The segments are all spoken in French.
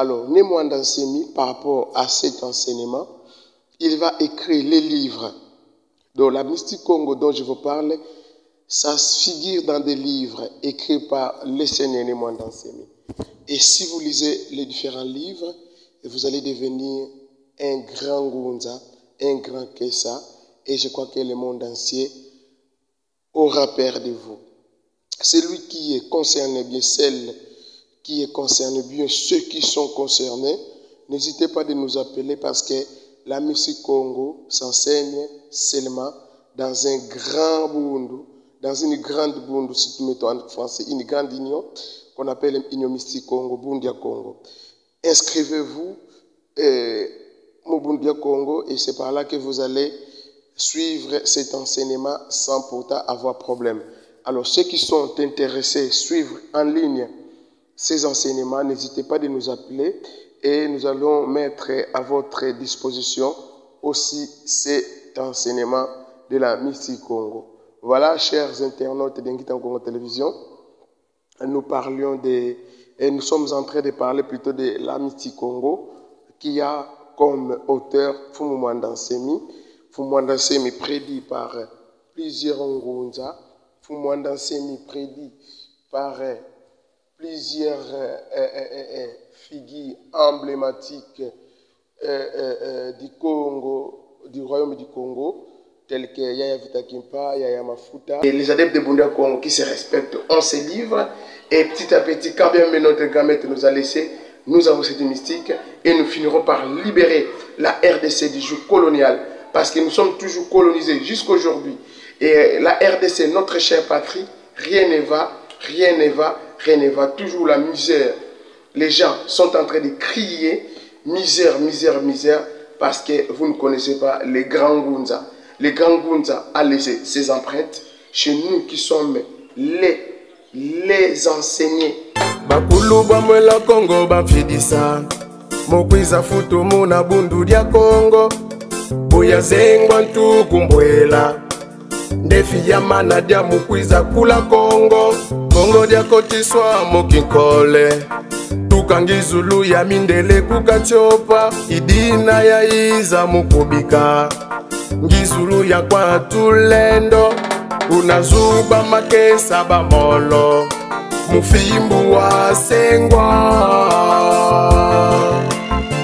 Alors, Némoanda Nsemi, par rapport à cet enseignement, il va écrire les livres. Donc, la mystique Congo dont je vous parle, ça figure dans des livres écrits par le Seigneur Némoanda Nsemi. Et si vous lisez les différents livres, vous allez devenir un grand Ngunza, un grand Kessa, et je crois que le monde entier aura peur de vous. Celui qui est concerné, bien celle qui est concerné, bien ceux qui sont concernés, n'hésitez pas de nous appeler parce que la musique Congo s'enseigne seulement dans un grand bundu, dans une grande bundu, si tu mets en français, une grande union qu'on appelle Union Mystique Congo, Bundia Congo. Inscrivez-vous au Bundia Congo et c'est par là que vous allez suivre cet enseignement sans pourtant avoir problème. Alors ceux qui sont intéressés, suivre en ligne ces enseignements, n'hésitez pas de nous appeler et nous allons mettre à votre disposition aussi cet enseignement de la Mystique Congo. Voilà, chers internautes d'Inguitan Congo Télévision, nous sommes en train de parler plutôt de la Mystique Congo qui a comme auteur Fumumwanda Nsemi. Fumumwanda Nsemi prédit par plusieurs Ngunza, Fumumwanda Nsemi prédit par plusieurs figures emblématiques du Congo, du royaume du Congo, tels que Yaya Vitakimpa, Yaya Mafuta. Et les adeptes de Bundia Congo qui se respectent ont ces livres. Et petit à petit, quand bien notre grand-maître nous a laissé, nous avons cette mystique et nous finirons par libérer la RDC du joug colonial. Parce que nous sommes toujours colonisés jusqu'aujourd'hui. Et la RDC, notre chère patrie, rien ne va, rien ne va, rien ne va. Toujours la misère. Les gens sont en train de crier misère, misère, misère, parce que vous ne connaissez pas les grands Ngunza. Les grands Ngunza a laissé ses empreintes chez nous qui sommes les enseignés. Bakulu bamwela Congo bamfidisa mokwiza futu muna bundu dia Congo buya zengwa ntukumbwela ndefi ya mana dia mukwiza kula Congo Congo dia kotiswa mokinkole tukangizulu ya mindele kukatiopa idina ya iza mukubika ngizulu ya kwa tulendo unazuba makesa bamolo mufimbu wa sengwa.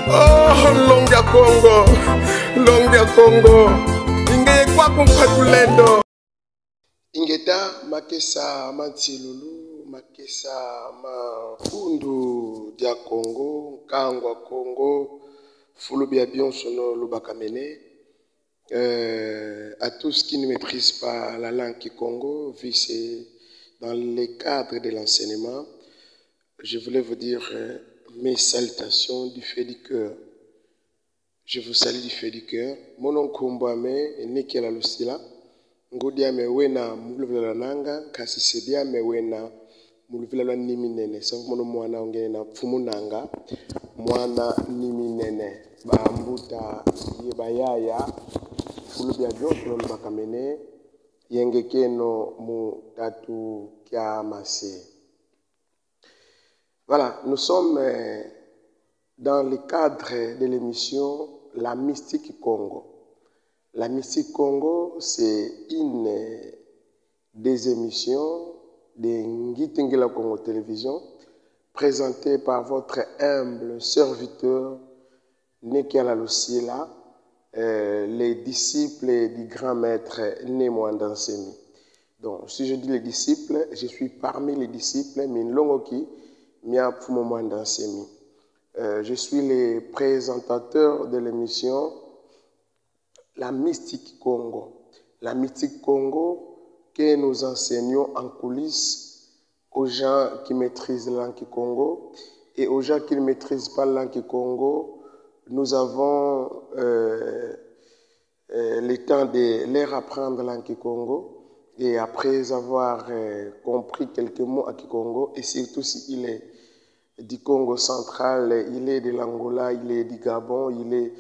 Oh, Longia Congo, Longia Congo, inge kwa kumpatulendo. Ingeta makesa mantilulu, makesa mafundu dia Congo, kangwa Congo, fulubia bionsono lubakamene. À tous qui ne maîtrisent pas la langue Congo, vu c'est dans le cadre de l'enseignement, je voulais vous dire mes salutations du fait du cœur. Je vous salue du fait du cœur. Mon nom Kumbame, Nikela Lucila, Ngodia Mewena, Mulvela Nanga, Kasisedia Mewena, Mulvela Niminene, Savmono Mwana Ongena, Fumunanga, Mwana Niminene, Bambuta Yebayaya, Fulubia Joshua Bakamene, Yengekeno Mutatu Kiamase. Voilà, nous sommes dans le cadre de l'émission La Mystique Congo. La Mystique Congo, c'est une des émissions de Nguitengela Congo Télévision présentée par votre humble serviteur Nekela Lucila, les disciples du grand maître Némoanda Nsemi. Donc, si je dis les disciples, je suis parmi les disciples, Minlongoki, Mia Pfumomwanda Nsemi. Je suis le présentateur de l'émission La Mystique Congo. La Mystique Congo que nous enseignons en coulisses aux gens qui maîtrisent la langue Congo et aux gens qui ne maîtrisent pas la langue Congo. Nous avons le temps de leur apprendre la langue Congo et après avoir compris quelques mots à Kikongo, et surtout s'il est du Congo central, il est de l'Angola, il est du Gabon, il est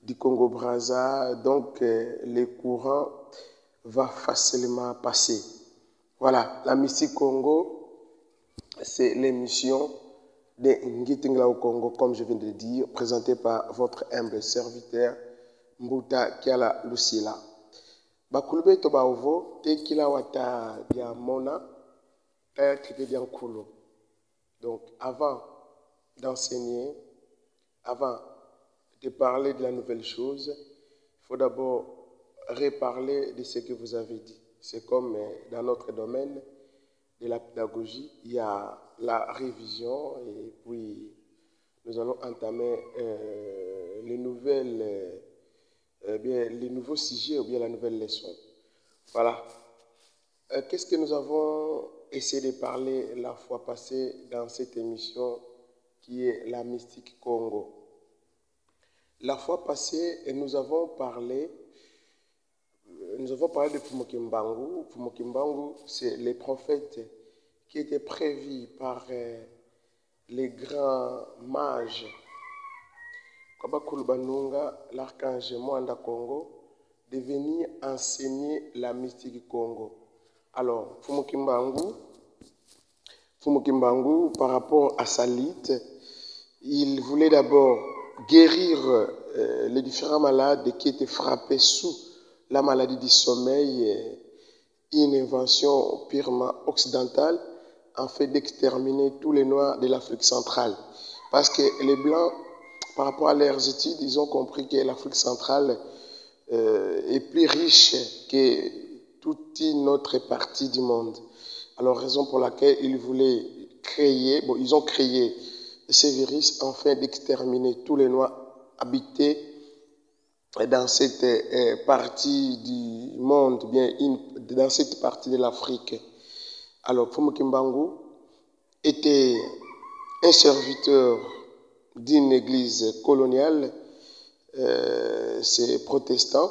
du Congo-Brazza, donc le courant va facilement passer. Voilà, la Mystique Congo, c'est l'émission de Ngitingla au Congo, comme je viens de le dire, présenté par votre humble serviteur Mbuta Kiala Lucila. Bakulube toba ovo te kila wata dia mona traité bien kulo. Donc avant d'enseigner, avant de parler de la nouvelle chose, il faut d'abord reparler de ce que vous avez dit. C'est comme dans notre domaine de la pédagogie, il y a la révision et puis nous allons entamer les nouveaux sujets ou bien la nouvelle leçon. Voilà. Qu'est-ce que nous avons essayé de parler la fois passée dans cette émission qui est la mystique Congo? La fois passée, nous avons parlé de Fumukimbangu. Fumukimbangu, c'est les prophètes qui étaient prévus par les grands mages. Kabakulubanunga, l'archange Mwanda Congo, de venir enseigner la mystique Congo. Alors, Fumukimbangu, par rapport à sa lutte, il voulait d'abord guérir les différents malades qui étaient frappés sous la maladie du sommeil, une invention purement occidentale, en fait d'exterminer tous les Noirs de l'Afrique centrale. Parce que les Blancs, par rapport à leurs études, ils ont compris que l'Afrique centrale est plus riche que toute une autre partie du monde. Alors, raison pour laquelle ils voulaient créer, ils ont créé ces virus afin d'exterminer tous les Noirs habités dans cette partie du monde, bien dans cette partie de l'Afrique. Alors, Fumukimbangu était un serviteur d'une église coloniale, c'est protestant,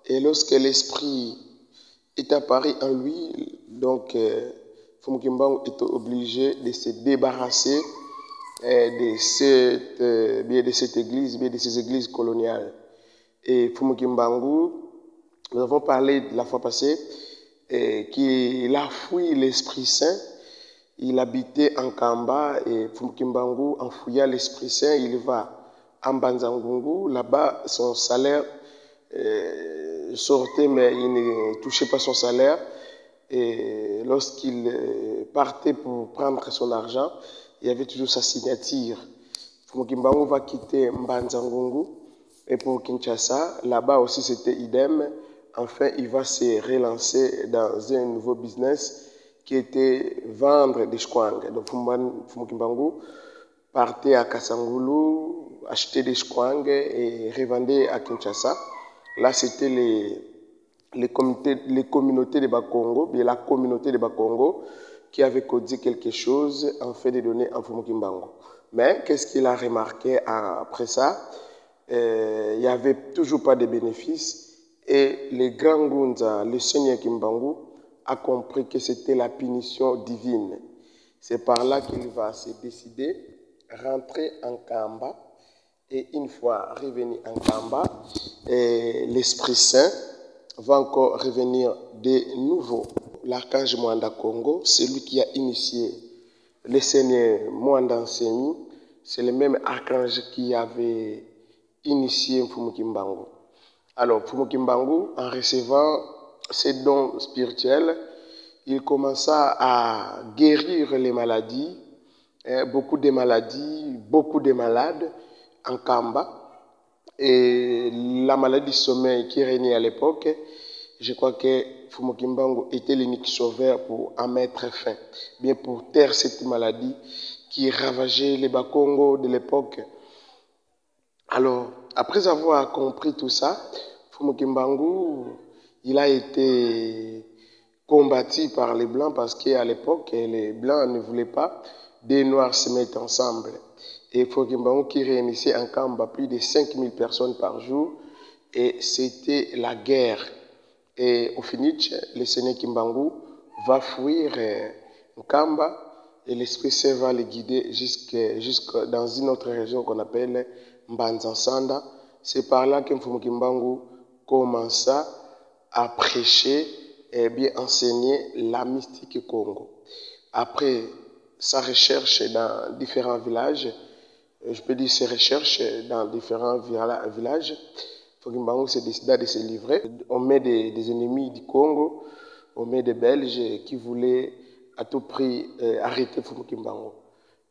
et lorsque l'esprit est apparu en lui, donc Fumukimbangu était obligé de se débarrasser de cette église, bien de ces églises coloniales. Et Fumukimbangu, nous avons parlé la fois passée, qu'il a fui l'Esprit Saint. Il habitait en Kamba et Fumukimbangu, en fouillant l'Esprit Saint, il va en Banzangungu. Là-bas, son salaire sortait, mais il ne touchait pas son salaire. Et lorsqu'il partait pour prendre son argent, il y avait toujours sa signature. Fumukimbangu va quitter Mbanzangungu et pour Kinshasa, là-bas aussi c'était idem. Enfin, il va se relancer dans un nouveau business qui était vendre des shkwang. Donc Fumukimbangu partait à Kasangulu, acheter des shkwang et revendait à Kinshasa. Là, c'était les communautés de Bakongo, bien la communauté de Bakongo, qui avait codé quelque chose en fait de donner à Fumukimbangu. Mais qu'est-ce qu'il a remarqué après ça? Il n'y avait toujours pas de bénéfices et le grand Gunza, le Seigneur Kimbangu, a compris que c'était la punition divine. C'est par là qu'il va se décider, rentrer en Kamba et une fois revenu en Kamba, l'Esprit Saint va encore revenir de nouveau. L'archange Mwanda Congo, c'est lui qui a initié le Seigneur Mwanda Nsemi, c'est le même archange qui avait initié Fumukimbangu. Alors, Fumukimbangu, en recevant ces dons spirituels, il commença à guérir les maladies, beaucoup de maladies, beaucoup de malades en Kamba. Et la maladie du sommeil qui régnait à l'époque, je crois que Fumukimbangu était l'unique sauveur pour en mettre fin, bien pour taire cette maladie qui ravageait les Bakongo de l'époque. Alors, après avoir compris tout ça, Fumukimbangu, il a été combattu par les Blancs parce qu'à l'époque, les Blancs ne voulaient pas des Noirs se mettre ensemble. Et Fumukimbangu qui réunissait en Kamba plus de 5000 personnes par jour, et c'était la guerre. Et au finish, le Seigneur Kimbangu va fuir Kamba et l'Esprit Saint va le guider jusque dans une autre région qu'on appelle Mbanzansanda. C'est par là que Fumukimbangu commença à prêcher et bien enseigner la mystique Congo. Après sa recherche dans différents villages. Je peux dire ses recherches dans différents villages. Fokimbangu s'est décidé de se livrer. On met des ennemis du Congo, on met des Belges qui voulaient à tout prix arrêter Fumukimbangu.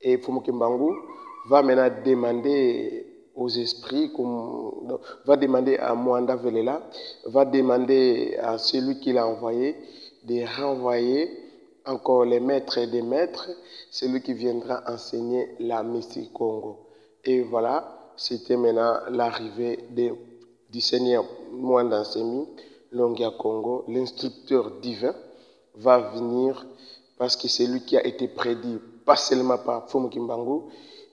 Et Fumukimbangu va maintenant demander aux esprits, va demander à Mwanda Velela, va demander à celui qui l'a envoyé de renvoyer encore les maîtres des maîtres, celui qui viendra enseigner la mystique Congo. Et voilà, c'était maintenant l'arrivée du Seigneur Mwanda Nsemi, Longia Congo, l'instructeur divin, va venir parce que c'est lui qui a été prédit, pas seulement par Fumukimbangu,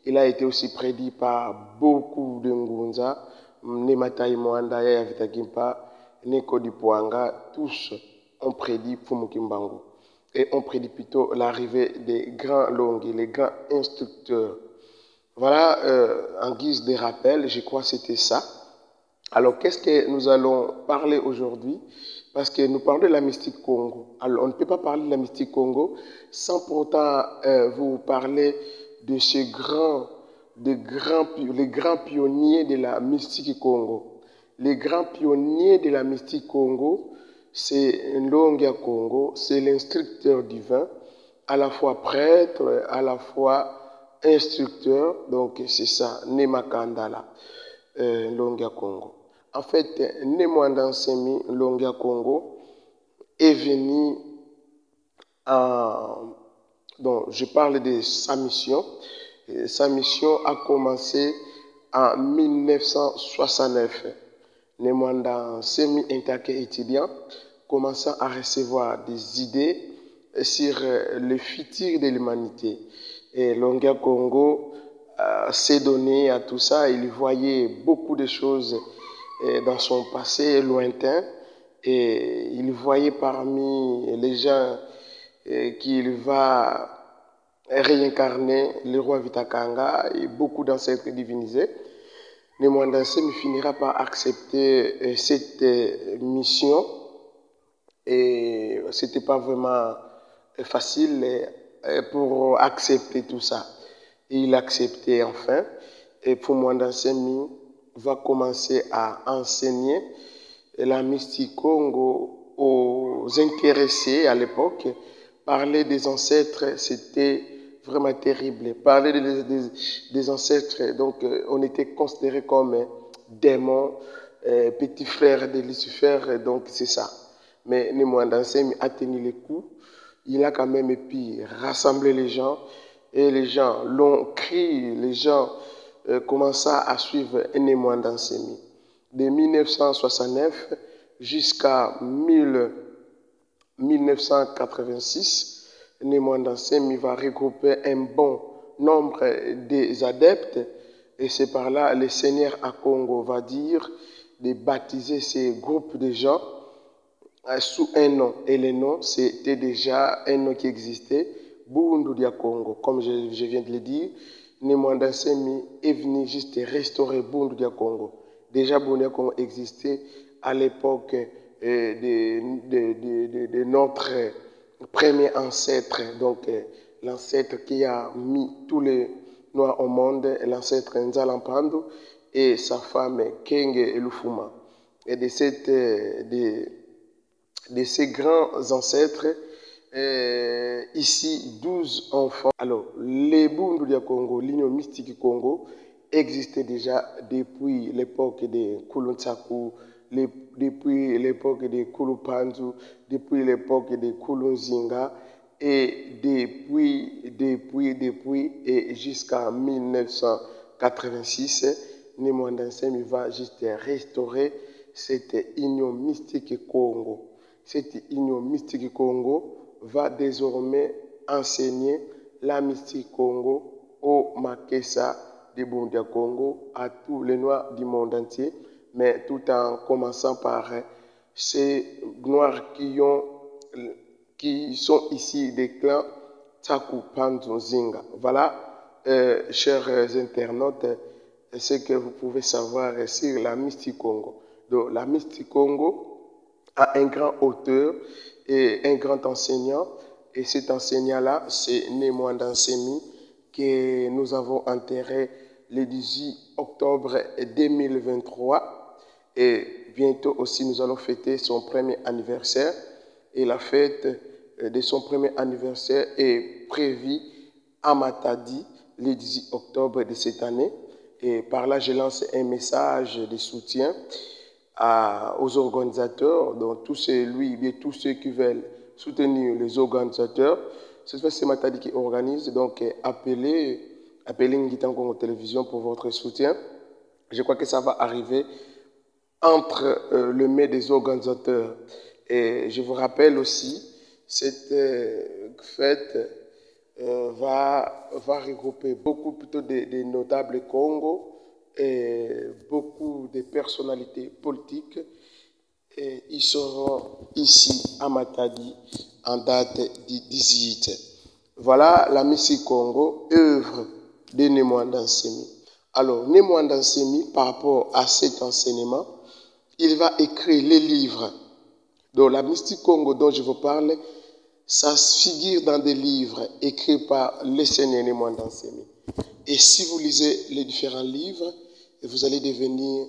il a été aussi prédit par beaucoup de Ngunza, Nematai Mwanda, Yaya Vitakimpa, Neko Dipuanga, tous ont prédit Fumukimbangu. Et on prédit plutôt l'arrivée des grands Longi, les grands instructeurs. Voilà, en guise de rappel, je crois que c'était ça. Alors, qu'est-ce que nous allons parler aujourd'hui? Parce que nous parlons de la mystique Congo. Alors, on ne peut pas parler de la mystique Congo sans pour autant vous parler de les grands pionniers de la mystique Congo. Les grands pionniers de la mystique Congo, c'est Longia Congo, c'est l'instructeur divin, à la fois prêtre, à la fois instructeur, donc c'est ça, Nemakandala, Longia Congo. En fait, Mwanda Nsemi, Longia Congo, est venu donc je parle de sa mission. Sa mission a commencé en 1969. Mwanda Nsemi, intérêt étudiant, commençant à recevoir des idées sur le futur de l'humanité. Et Longia Congo s'est donné à tout ça. Il voyait beaucoup de choses dans son passé lointain. Et il voyait parmi les gens qu'il va réincarner le roi Vitakanga et beaucoup d'ancêtres divinisés. Mwanda Nsemi finira par accepter cette mission et c'était pas vraiment facile pour accepter tout ça. Et il acceptait enfin et Mwanda Nsemi va commencer à enseigner la mystique Congo aux intéressés à l'époque. Parler des ancêtres, c'était vraiment terrible. Parler des ancêtres, donc on était considérés comme démons, petits frères de Lucifer, donc c'est ça. Mais Mwanda Nsemi a tenu les coups. Il a quand même pu rassembler les gens et les gens l'ont crié, les gens commençaient à suivre Mwanda Nsemi. De 1969 jusqu'à 1986, Mwanda Nsemi va regrouper un bon nombre des adeptes et c'est par là le Seigneur à Congo va dire de baptiser ces groupes de gens sous un nom. Et le nom, c'était déjà un nom qui existait, Bundu dia Congo. Comme je viens de le dire, Mwanda Nsemi est venu juste restaurer Bundu dia Congo. Déjà, Bundu dia Congo existait à l'époque de notre premier ancêtre, donc l'ancêtre qui a mis tous les Noirs au monde, l'ancêtre Nzalampandu et sa femme Kenge Elufuma. Et de ces grands ancêtres, ici 12 enfants. Alors, les Bundu dia Congo, l'Union mystique Congo, existait déjà depuis l'époque de Kuluntsaku, depuis l'époque de Kulupanzu, depuis l'époque de Kulunzinga, et depuis et jusqu'en 1986, Mwanda Nsemi va juste restaurer cette union mystique Congo. Cette union mystique Congo va désormais enseigner la mystique Congo au Makessa de Bundu dia Congo, à tous les Noirs du monde entier, mais tout en commençant par ces Noirs qui sont ici des clans Tsaku Panzu Zinga. Voilà, chers internautes, ce que vous pouvez savoir sur la mystique Congo. Donc, la mystique Congo a un grand auteur et un grand enseignant Et cet enseignant-là, c'est Némoanda Nsemi, que nous avons enterré le 18 octobre 2023. Et bientôt aussi, nous allons fêter son premier anniversaire. Et la fête de son premier anniversaire est prévue à Matadi le 18 octobre de cette année. Et par là, je lance un message de soutien aux organisateurs, donc tous ceux qui veulent soutenir les organisateurs. Cette fois, c'est Matadi qui organise, donc appelez Ngitan Congo Télévision pour votre soutien. Je crois que ça va arriver entre le mai des organisateurs. Et je vous rappelle aussi, cette fête va regrouper beaucoup plutôt de notables Congo et beaucoup de personnalités politiques. Et ils seront ici à Matadi en date du 18. Voilà la Mystique Congo, œuvre de Némoanda Nsemi. Alors, Némoanda Nsemi, par rapport à cet enseignement, il va écrire les livres. Donc, la Mystique Congo dont je vous parle, ça figure dans des livres écrits par le Seigneur Némoanda Nsemi. Et si vous lisez les différents livres, vous allez devenir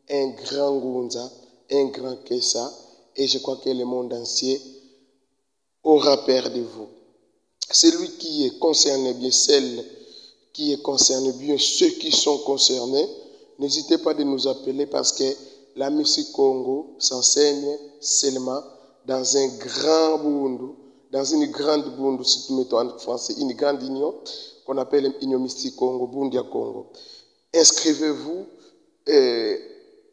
un grand Ngunza, un grand Kessa, et je crois que le monde entier aura peur de vous. Celui qui est concerné, bien celle qui est concerné, bien ceux qui sont concernés, n'hésitez pas de nous appeler parce que la Mystique Congo s'enseigne seulement dans un grand bundu, dans une grande bundu, si tu mets en français, une grande union qu'on appelle Union Mystique Congo, Bundia Congo. Inscrivez-vous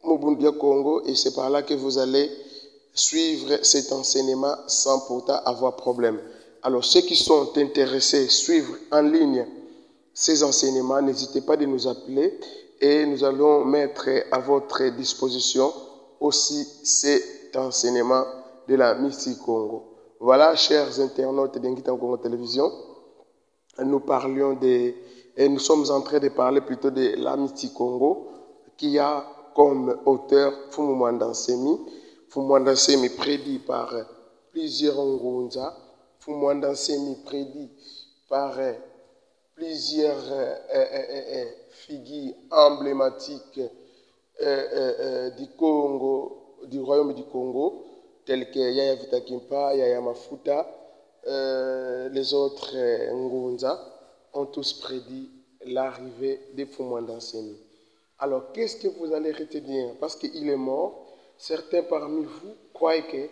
au Bundia Congo et c'est par là que vous allez suivre cet enseignement sans pourtant avoir problème. Alors ceux qui sont intéressés à suivre en ligne ces enseignements, n'hésitez pas de nous appeler et nous allons mettre à votre disposition aussi cet enseignement de la Mystique Congo. Voilà, chers internautes de Ngitan Congo Télévision, nous sommes en train de parler plutôt de la Mystique Congo qui a comme auteur Fumumwanda Nsemi. Fumumwanda Nsemi prédit par plusieurs Ngunza, Fumumwanda Nsemi prédit par plusieurs figures emblématiques du Congo, du royaume du Congo, tels que Yaya Vitakimpa, Yaya Mafuta, les autres Ngunza ont tous prédit l'arrivée de Fumumwanda Nsemi. Alors, qu'est-ce que vous allez retenir? Parce qu'il est mort, certains parmi vous croient que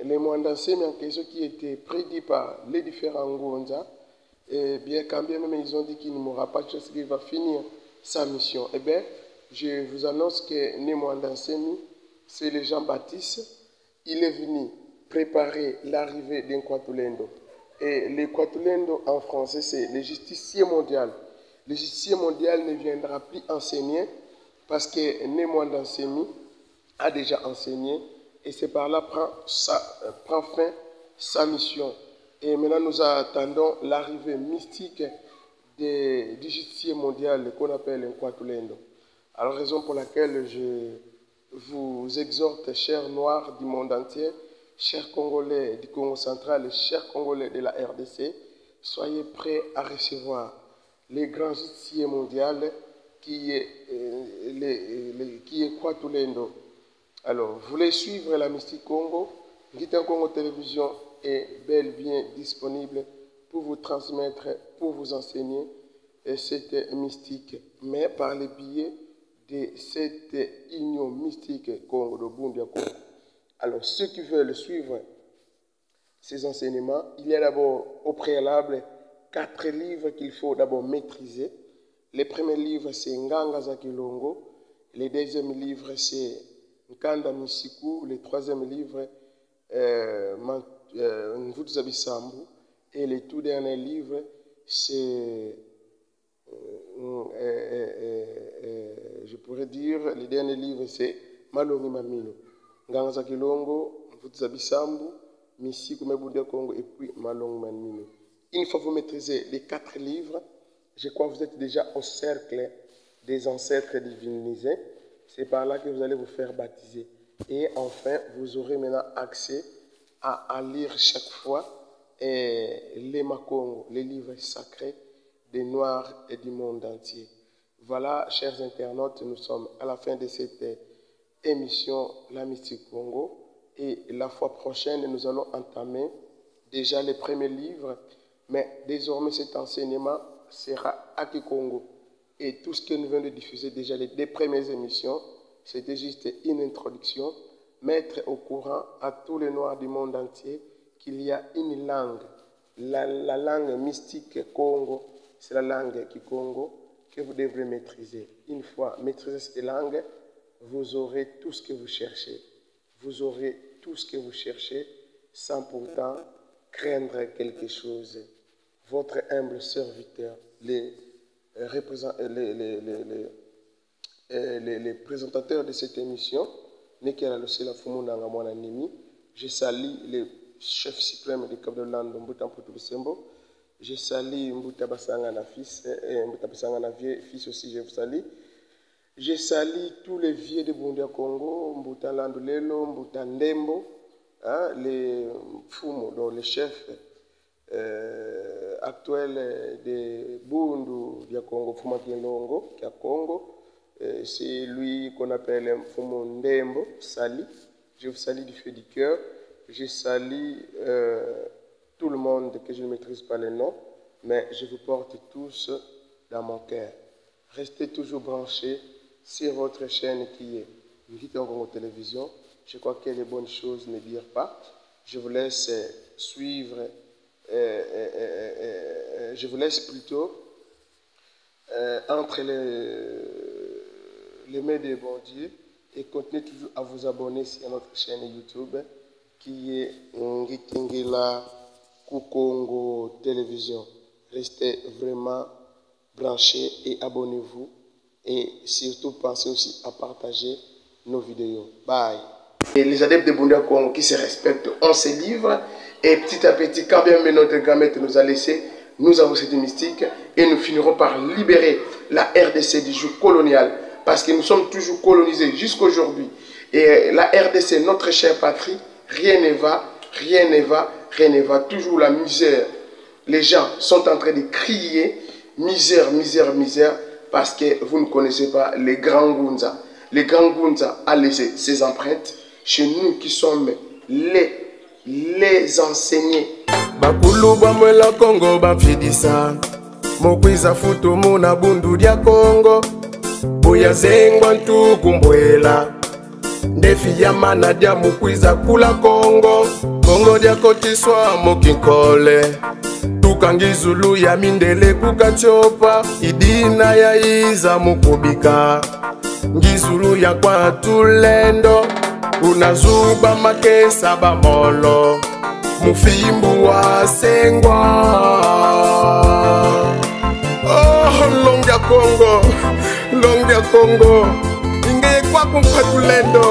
le Mwanda Nsemi en question qui était prédit par les différents Ngunza, et bien quand bien même ils ont dit qu'il ne mourra pas, qu'il va finir sa mission. Eh bien, je vous annonce que Némoanda Nsemi, c'est le Jean-Baptiste. Il est venu préparer l'arrivée d'un Kwatulendo. Et le Kwatulendo en français, c'est le justicier mondial. Le justicier mondial ne viendra plus enseigner parce que Némoanda Nsemi a déjà enseigné et c'est par là prend fin sa mission. Et maintenant, nous attendons l'arrivée mystique du justicier mondial qu'on appelle Nkwatulendo. Alors, raison pour laquelle je vous exhorte, chers Noirs du monde entier, chers Congolais du Congo central, chers Congolais de la RDC, soyez prêts à recevoir les grands justiciers mondial qui est Nkwatulendo. Alors, vous voulez suivre la Mystique Congo? Ngitan Congo Télévision est bel et bien disponible pour vous transmettre, pour vous enseigner cette mystique, mais par le biais de cette union mystique Congo, de Bundia Congo. Alors, ceux qui veulent suivre ces enseignements, il y a d'abord au préalable 4 livres qu'il faut d'abord maîtriser. Le premier livre, c'est Nganga za Kilongo. Le deuxième livre, c'est Nkanda Misiku. Le troisième livre, Mvutu Zabisambu. Et le tout dernier livre, c'est, je pourrais dire, le dernier livre, c'est Malongi Mamino. Nganga za Kilongo, Mvutu Zabisambu, Misiku Mebundia Congo et puis Malongi Mamino. Une fois que vous maîtrisez les 4 livres, je crois que vous êtes déjà au cercle des ancêtres divinisés. C'est par là que vous allez vous faire baptiser. Et enfin, vous aurez maintenant accès à lire chaque fois les Makongo, les livres sacrés des Noirs et du monde entier. Voilà, chers internautes, nous sommes à la fin de cette émission La Mystique Congo. Et la fois prochaine, nous allons entamer déjà les premiers livres. Mais désormais, cet enseignement sera à Kikongo. Et tout ce que nous venons de diffuser, déjà les 2 premières émissions, c'était juste une introduction. Mettre au courant à tous les Noirs du monde entier qu'il y a une langue. La langue mystique Congo, c'est la langue Kikongo que vous devrez maîtriser. Une fois maîtrisé cette langue, vous aurez tout ce que vous cherchez. Vous aurez tout ce que vous cherchez sans pourtant craindre quelque chose. Votre humble serviteur, les présentateurs de cette émission, je salue le chef suprême du Cap de Lando, Mbuta Mputu-Lusembo. Je salue Mbuta Basangana fils, Mbuta Basangana fils aussi, je vous salue. Je salue tous les vieux de Bundia Congo, Mbuta Landulelo, Mbuta Ndembo, hein, les Fumo, donc les chefs actuels de Bundu, Dia Congo, Fuma Kilongo, qui a Congo. C'est lui qu'on appelle Fumo Ndembo, Sali. Je vous salue du feu du cœur. Je salue tout le monde que je ne maîtrise pas les noms, mais je vous porte tous dans mon cœur. Restez toujours branchés sur votre chaîne qui est Ngiti Congo Télévision. Je crois que les bonnes choses ne dirent pas. Je vous laisse suivre, je vous laisse plutôt entre les mains des bons dieux et continuez toujours à vous abonner sur notre chaîne YouTube qui est Ngiti Congo Télévision. Restez vraiment branchés et abonnez-vous. Et surtout, pensez aussi à partager nos vidéos. Bye. Et les adeptes de Bundia Congo qui se respectent, on se livre. Et petit à petit, quand bien notre grand-mère nous a laissé, nous avons cette mystique. Et nous finirons par libérer la RDC du joug colonial. Parce que nous sommes toujours colonisés jusqu'à aujourd'hui. Et la RDC, notre chère patrie, rien ne va, rien ne va, rien ne va. Toujours la misère. Les gens sont en train de crier misère, misère, misère. Parce que vous ne connaissez pas les grands Ngunza. Les grands Ngunza a laissé ses empreintes chez nous qui sommes les enseignés. Bakulu bamwela Congo bamfidisa Mokwiza futu muna bundu dia Congo Buya zengwa ntukumbwela Ndefi ya mana dia mukwiza kula Congo Congo dia kotiswa mokinkole Tukangi Zulu ya mindele kukachopa Idina ya iza mukubika Ngizulu ya kwa tulendo Unazuba makesa bamolo Mufimbu wa sengwa Oh, Longia Congo Inge kwa kumpatulendo